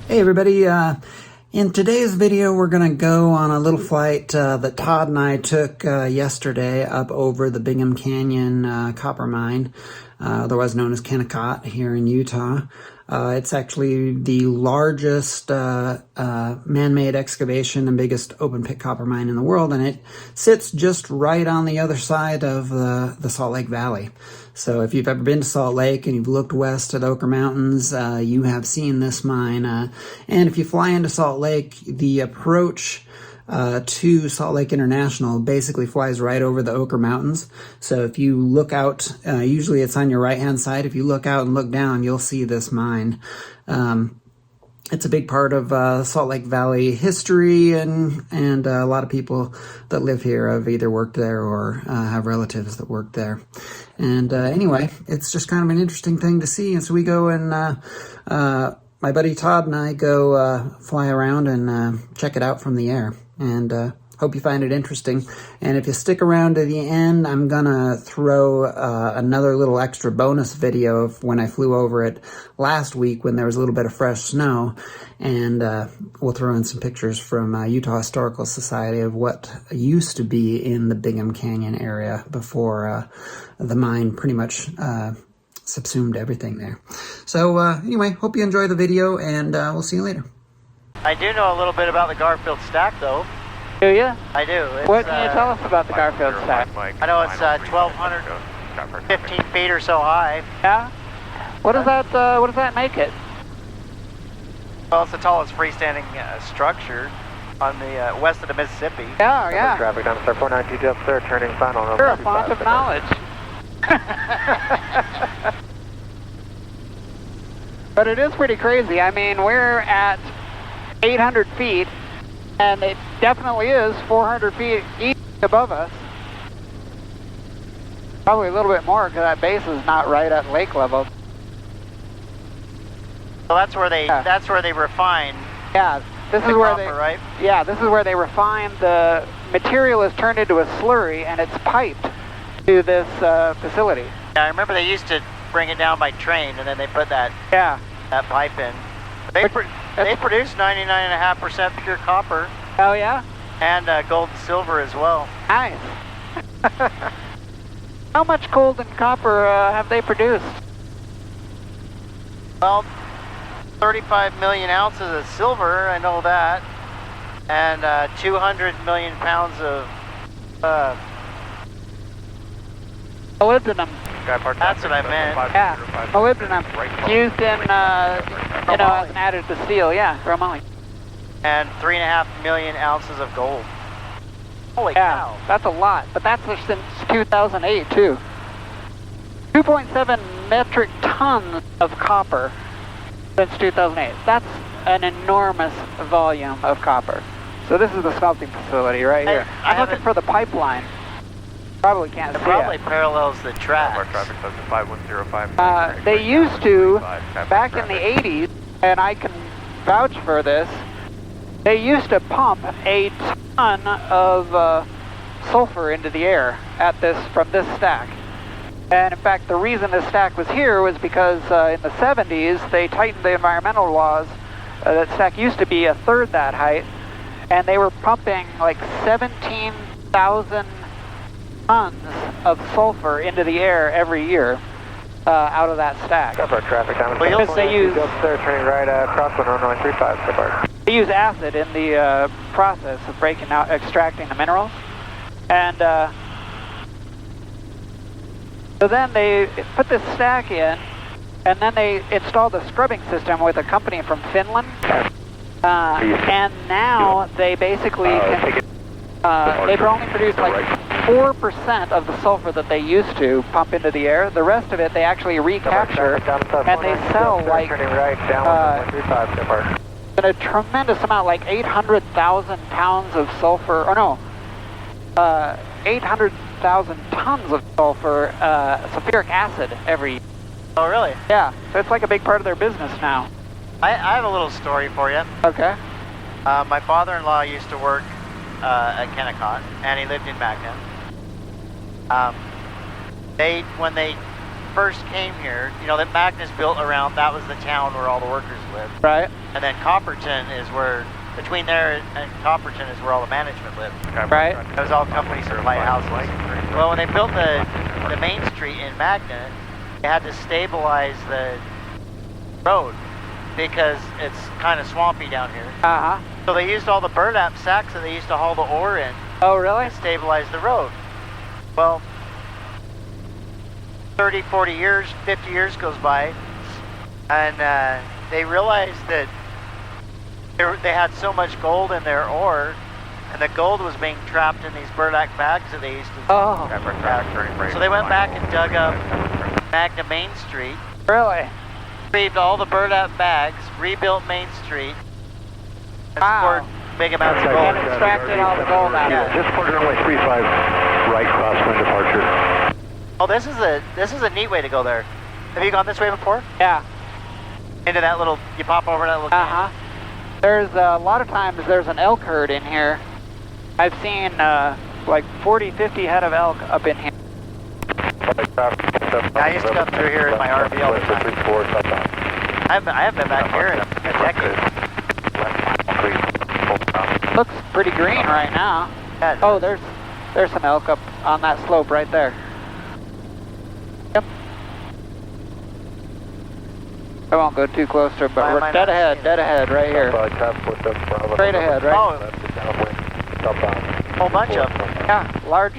Hey everybody, in today's video we're going to go on a little flight that Todd and I took yesterday up over the Bingham Canyon Copper Mine, otherwise known as Kennecott here in Utah. It's actually the largest man-made excavation and biggest open-pit copper mine in the world, and it sits just right on the other side of the Salt Lake Valley. So if you've ever been to Salt Lake and you've looked west at Oquirrh Mountains, you have seen this mine. And if you fly into Salt Lake, the approach to Salt Lake International basically flies right over the Oquirrh Mountains. So if you look out, usually it's on your right-hand side. If you look out and look down, you'll see this mine. It's a big part of Salt Lake Valley history, and a lot of people that live here have either worked there or have relatives that work there. And anyway, it's just kind of an interesting thing to see. And so we go and my buddy Todd and I go fly around and check it out from the air. And hope you find it interesting. And if you stick around to the end, I'm gonna throw another little extra bonus video of when I flew over it last week when there was a little bit of fresh snow. And we'll throw in some pictures from Utah Historical Society of what used to be in the Bingham Canyon area before the mine pretty much subsumed everything there. So anyway, hope you enjoy the video, and we'll see you later. I do know a little bit about the Garfield stack, though. Do you? I do. What can you tell us about the Garfield stack? I know it's 1,215 feet or so high. Yeah? What does that make it? Well, it's the tallest freestanding structure on the west of the Mississippi. Yeah, yeah. Traffic down sir 492 up sir, turning final. You're a font of knowledge. But it is pretty crazy. I mean, we're at 800 feet, and it definitely is 400 feet east above us. Probably a little bit more because that base is not right at lake level. So that's where they refine. Yeah, this is where copper, right? Yeah, this is where they refine. The material is turned into a slurry, and it's piped to this facility. Yeah, I remember they used to bring it down by train, and then they put that pipe in. They produce 99.5% pure copper. Oh yeah? And gold and silver as well. Nice. How much gold and copper have they produced? Well, 35 million ounces of silver, I know that, and 200 million pounds of molybdenum. That's what I meant. Yeah, molybdenum. Used in, as an added to steel, yeah, chromoly. And 3.5 million ounces of gold. Holy cow. That's a lot, but that's since 2008, too. 2.7 metric tons of copper since 2008. That's an enormous volume of copper. So this is the smelting facility right here. I'm looking for the pipeline. Probably can't see it. It probably parallels the tracks. They used to, back in the 80s, and I can vouch for this, they used to pump a ton of sulfur into the air from this stack. And in fact, the reason this stack was here was because in the 70s, they tightened the environmental laws. That stack used to be a third that height, and they were pumping like 17,000 tons of sulfur into the air every year out of that stack. Traffic down because they use turning right crosswind 1935. They use acid in the process of extracting the minerals, and so then they put this stack in, and then they installed a scrubbing system with a company from Finland, and now they basically can. They've only produced like 4% of the sulfur that they used to pump into the air. The rest of it they actually recapture, and they sell like a tremendous amount, like 800,000 pounds of sulfur, 800,000 tons of sulfur, sulfuric acid every year. Oh, really? Yeah, so it's like a big part of their business now. I have a little story for you. Okay. My father-in-law used to work at Kennecott, and he lived in Magna. When they first came here, you know, that Magna's built around, that was the town where all the workers lived. Right. And then Copperton is where, between there and Copperton is where all the management lived. Right. It was all companies that buy houses. Well, when they built the main street in Magna, they had to stabilize the road because it's kind of swampy down here. Uh-huh. So they used all the burlap sacks that they used to haul the ore in Oh, really? to stabilize the road. Well, 30, 40 years, 50 years goes by, and they realized that they had so much gold in their ore, and the gold was being trapped in these burlap bags that they used to. Oh. So they went back and dug up Magna Main Street, Really? retrieved all the burlap bags, rebuilt Main Street, and Wow. stored big amounts of gold. And extracted all the gold out of it. Just quarter runway 35, right crosswind departure. Oh, this is a neat way to go there. Have you gone this way before? Yeah. Into that little, you pop over that little. Uh-huh. There's a lot of times there's an elk herd in here. I've seen like 40, 50 head of elk up in here. I used to come through here in my RV all the time. I haven't been back here in a decade. Looks pretty green right now. Yeah, Oh, there's some elk up on that slope right there. Yep. I won't go too close to it, but Why am we're I dead not ahead right here. Straight ahead, right? Oh, a whole bunch of them. Yeah, large.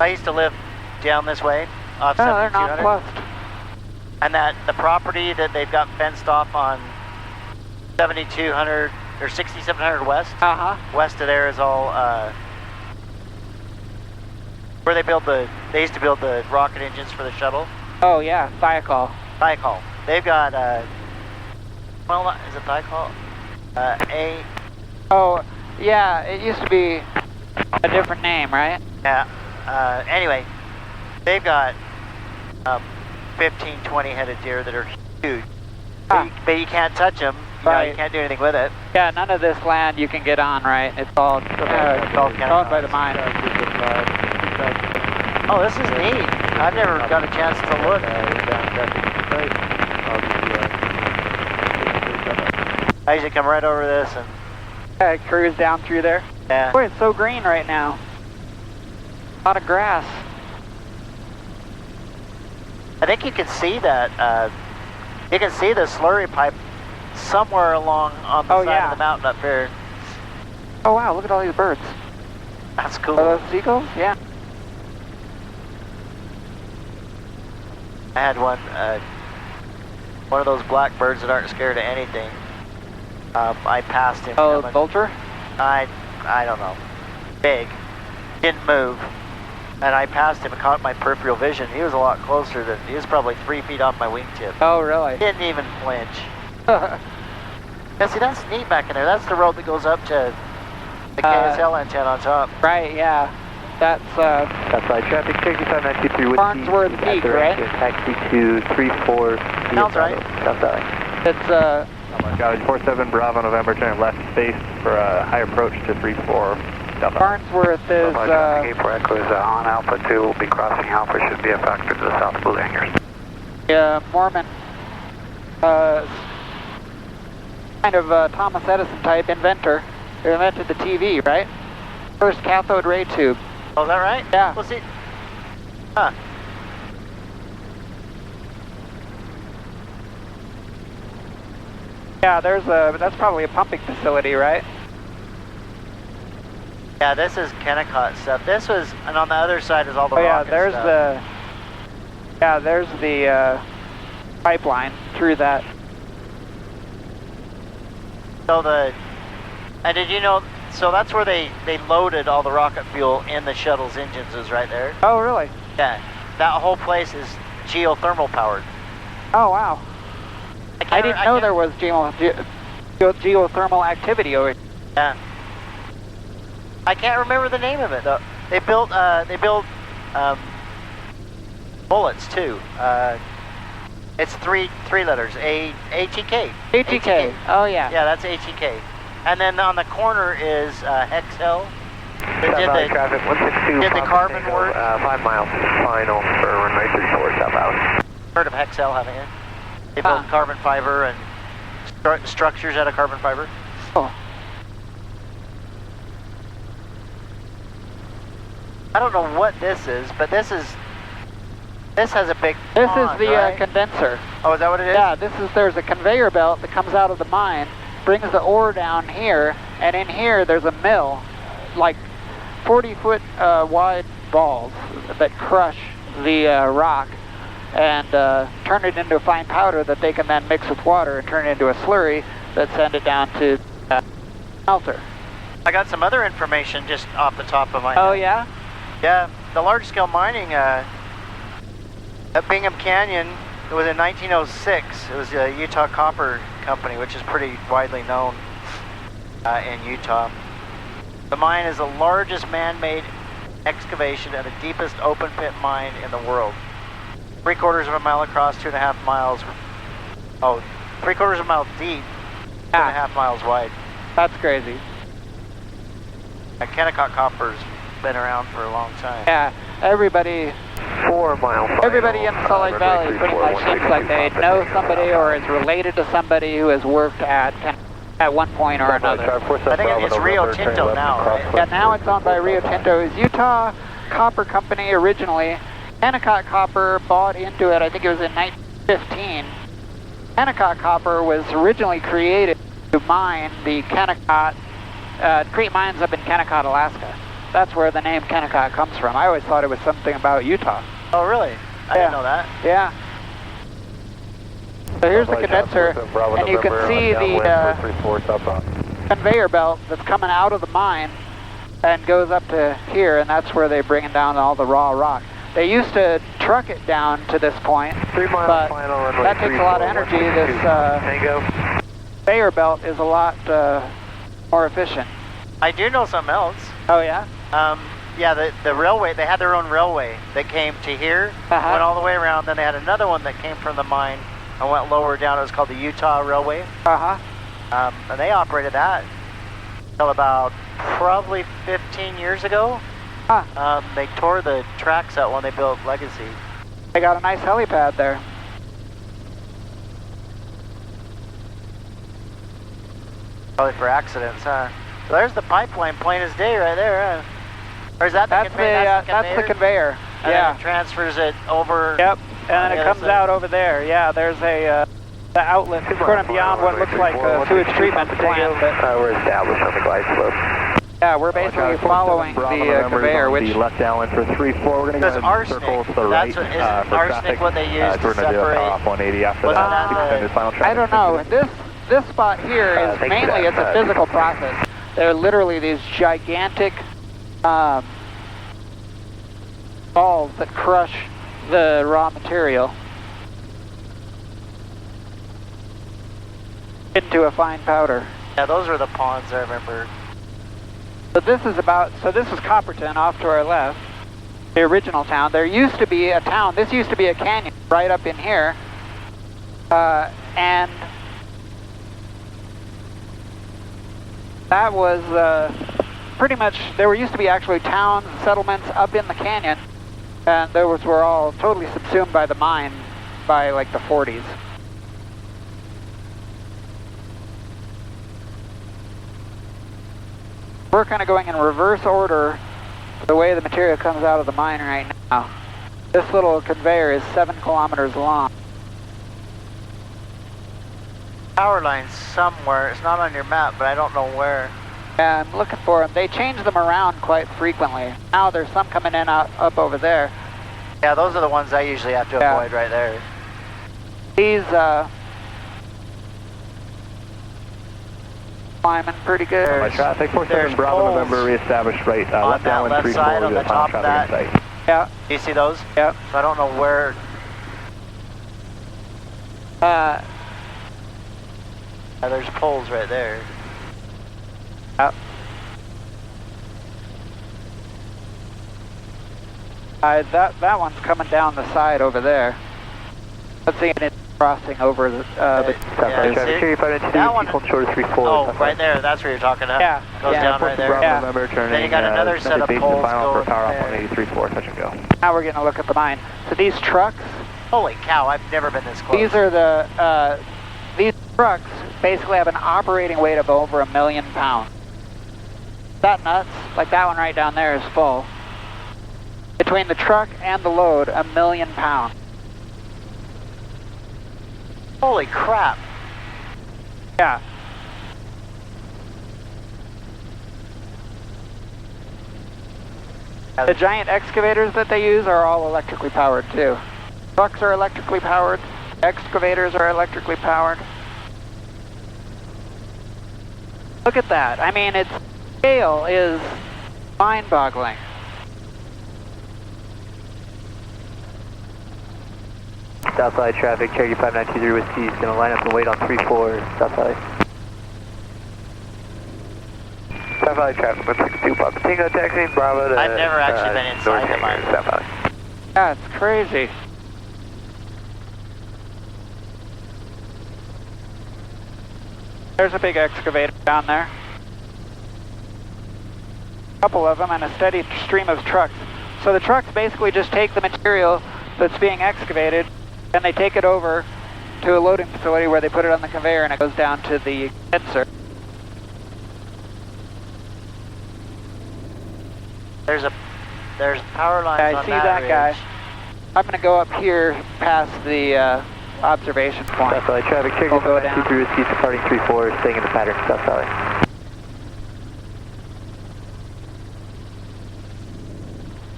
I used to live down this way, off Oh, they're 7200. nonplussed. And the property that they've got fenced off on 7200 or 6700 west, Uh-huh. west of there is all where they used to build the rocket engines for the shuttle. Oh, yeah, Thiokol. Thiokol. They've got well, is it Thiokol? Oh, yeah, it used to be a different name, right? Yeah. Anyway, they've got 15, 20 headed deer that are huge. Ah. But you can't touch them. You know, you can't do anything with it. Yeah, none of this land you can get on, right? It's all owned by the mine. Oh, this is neat. I've never got a chance to look. I usually come right over this and Cruise down through there. yeah. Boy, it's so green right now. A lot of grass. I think you can see that. You can see the slurry pipe somewhere along on the side of the mountain up here. Oh wow, look at all these birds. That's cool. Are those seagulls? Yeah. I had one of those black birds that aren't scared of anything. I passed him. Oh, coming. vulture? I don't know. Big. Didn't move. And I passed him and caught my peripheral vision. He was a lot closer than, he was probably 3 feet off my wingtip. Oh, really? Didn't even flinch. Yeah, see, that's neat back in there. That's the road that goes up to the KSL antenna on top. Right, yeah. That's Outside traffic, 6593 with Farnsworth Peak, right? Taxi to 34. Sounds right. South Valley. it's Gauge 47 Bravo November, turn left space for a high approach to 34. South Valley. Farnsworth is Gate4 Echo is on Alpha 2, will be crossing Alpha, should be a factor to the south of Blue Hangers. Mormon, kind of Thomas Edison type inventor. Who invented the TV, right? First cathode ray tube. Oh, is that right? Yeah. Well, see. Huh. Yeah, that's probably a pumping facility, right? Yeah, this is Kennecott stuff. This was, and on the other side is all the Oh yeah, rocket there's stuff. there's the pipeline through that. So and did you know, so that's where they loaded all the rocket fuel in the shuttle's engines is right there. Oh really? Yeah, that whole place is geothermal powered. Oh wow. I didn't know there was geothermal activity over here. Yeah. I can't remember the name of it though. They built bullets too. It's three letters. ATK. ATK. Oh yeah. Yeah, that's ATK. And then on the corner is Hexel. Southbound traffic, 162. Did the carbon work? 5 miles final for runway 34 southbound. Heard of Hexcel, haven't you? They build carbon fiber and structures out of carbon fiber. Oh. I don't know what this is, but this has a big This pond, is the right? Condenser. Oh, is that what it is? Yeah, there's a conveyor belt that comes out of the mine, brings the ore down here, and in here there's a mill, like 40-foot wide balls that crush the rock and turn it into a fine powder that they can then mix with water and turn it into a slurry that send it down to Smelter. I got some other information just off the top of my Oh, head. yeah? Yeah, the large-scale mining at Bingham Canyon, it was in 1906. It was a Utah Copper Company, which is pretty widely known in Utah. The mine is the largest man-made excavation and the deepest open-pit mine in the world. 3/4 of a mile across, 2.5 miles. Oh, 3/4 of a mile deep, 2.5 miles wide. That's crazy. Kennecott Copper's been around for a long time. Yeah, everybody 4 mile final. Everybody in the Salt Lake Valley pretty much seems like they know somebody or is related to somebody who has worked at one point or another. I think it's Rio Tinto now, right? Yeah, now it's owned by Rio Tinto. It's Utah Copper Company originally. Kennecott Copper bought into it, I think it was in 1915. Kennecott Copper was originally created to mine the Kennecott, create mines up in Kennecott, Alaska. That's where the name Kennecott comes from. I always thought it was something about Utah. Oh, really? I didn't know that. Yeah. So here's the condenser, and you can see the conveyor belt that's coming out of the mine and goes up to here, and that's where they're bringing down all the raw rock. They used to truck it down to this point, 3 mile but final runway that takes a lot of energy. This conveyor belt is a lot more efficient. I do know something else. Oh, yeah? Yeah, the railway, they had their own railway that came to here, went all the way around, then they had another one that came from the mine and went lower down. It was called the Utah Railway. And they operated that until about probably 15 years ago. They tore the tracks out when they built Legacy. They got a nice helipad there. Probably for accidents, huh? So there's the pipeline, plain as day right there, huh? Or is that the conveyor? That's the conveyor. And then it transfers it over. Yep, and then it comes out over there. Yeah, there's the outlet sort of beyond what looks like a sewage treatment plant. We're established on the glide slope. Yeah, we're basically following the conveyor, which... The left down for 3-4, we're going to go ahead and circle to the right isn't for arsenic traffic. what they use to we're going to do a separate? off 180 after that. Extended final traffic. I don't know. This spot here is mainly it's a physical process. They're literally these gigantic balls that crush the raw material into a fine powder. Yeah, those were the ponds I remember. So this is Copperton off to our left, the original town. There used to be a town, this used to be a canyon right up in here, and that was pretty much, there used to be actually towns and settlements up in the canyon, and those were all totally subsumed by the mine by like the 40s. We're kind of going in reverse order the way the material comes out of the mine right now. This little conveyor is 7 kilometers long. Power lines somewhere. It's not on your map, but I don't know where. Yeah, I'm looking for them. They change them around quite frequently. Now there's some coming in up over there. Yeah, those are the ones I usually have to avoid right there. These climbing pretty good. My traffic, 47 Bravo November reestablished right, left down left 3-4 side on to the the final top of traffic that. site. Yeah. Do you see those? Yep. So I don't know where. There's poles right there. Yep. That one's coming down the side over there. Let's see, crossing over the yeah, that one, oh, right there, that's where you're talking about. Yeah. Goes down right there. Yeah. Then you got another set of poles going there. there. Touch and go. Now we're getting a look at the mine. So these trucks, Holy cow, I've never been this close. these are the, these trucks basically have an operating weight of over 1 million pounds. Is that nuts? Like that one right down there is full. Between the truck and the load, 1 million pounds. Holy crap. Yeah. The giant excavators that they use are all electrically powered too. Trucks are electrically powered, excavators are electrically powered. Look at that. I mean, its scale is mind-boggling. Southside traffic, Cherokee 5923 with C is going to line up and wait on 34 Southside. Southside traffic, 162 Papa Tango taxiing Bravo to... I've never actually been inside the mine. Southside. That's crazy. There's a big excavator down there. A couple of them and a steady stream of trucks. So the trucks basically just take the material that's being excavated and they take it over to a loading facility where they put it on the conveyor and it goes down to the condenser. There's power lines I on see that that guy. ridge. I'm going to go up here past the observation point. Southside traffic, Cherokee We'll go down. 5923 with C departing 34, staying in the pattern Southside.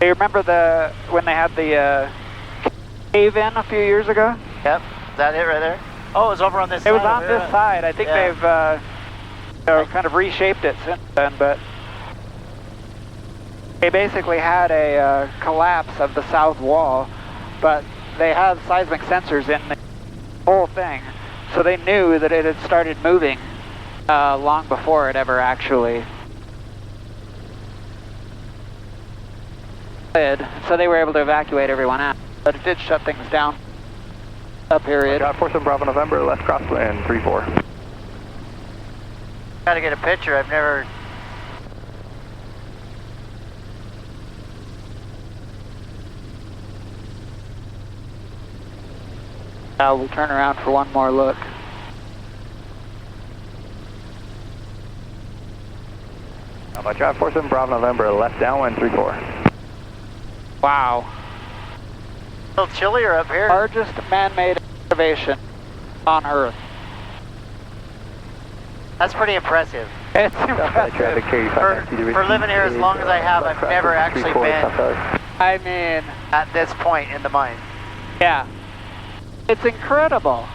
Do you remember when they had the cave-in a few years ago? Yep, is that it right there? Oh, it was over on this side. It was on over this here. side. I think Yeah. they've kind of reshaped it since then, but they basically had a collapse of the south wall, but they had seismic sensors in the whole thing, so they knew that it had started moving long before it ever actually did. So they were able to evacuate everyone out, but it did shut things down a period. Got 47 Bravo November, left crosswind 34. Gotta get a picture, I've never... Now we'll turn around for one more look. About drive 47 Bravo November, left downwind 34. Wow. A little chillier up here. Largest man-made excavation on Earth. That's pretty impressive. It's Southside traffic, impressive. Cherokee 5923 with For living here as long as I have, I've never actually been I mean, at this point in the mine. yeah. It's incredible.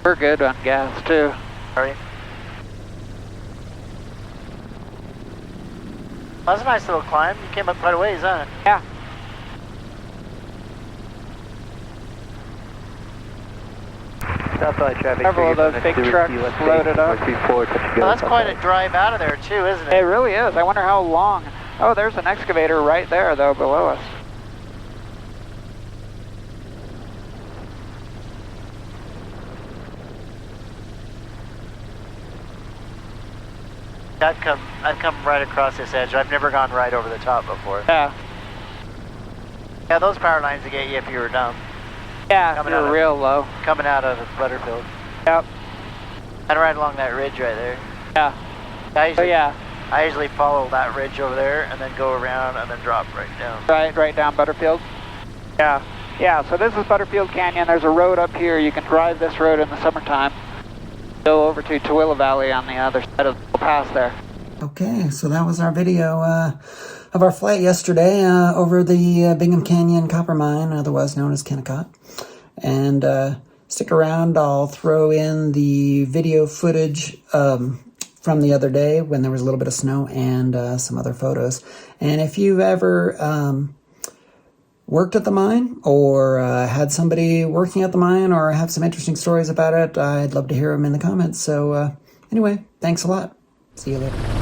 We're good on gas too. Sorry. That's a nice little climb. You came up quite a ways, huh? Yeah. Southside traffic, Several of those big trucks loaded up. Well, that's quite a drive out of there too, isn't It it? really is. I wonder how long. Oh, there's an excavator right there though below us. I've come right across this edge. I've never gone right over the top before. Yeah. Yeah, those power lines would get you if you were dumb. Yeah, Coming out you're of- real low. Coming out of Butterfield. Yep. And right along that ridge right there. Yeah. I So usually, yeah, I usually follow that ridge over there and then go around and then drop right down. right down Butterfield. Yeah. Yeah, so this is Butterfield Canyon. There's a road up here. You can drive this road in the summertime. Go over to Tooele Valley on the other side of the pass there. Okay, so that was our video of our flight yesterday over the Bingham Canyon Copper Mine, otherwise known as Kennecott. And stick around, I'll throw in the video footage from the other day when there was a little bit of snow and some other photos. And if you've ever want worked at the mine or had somebody working at the mine or have some interesting stories about it, I'd love to hear them in the comments. So anyway, thanks a lot. See you later.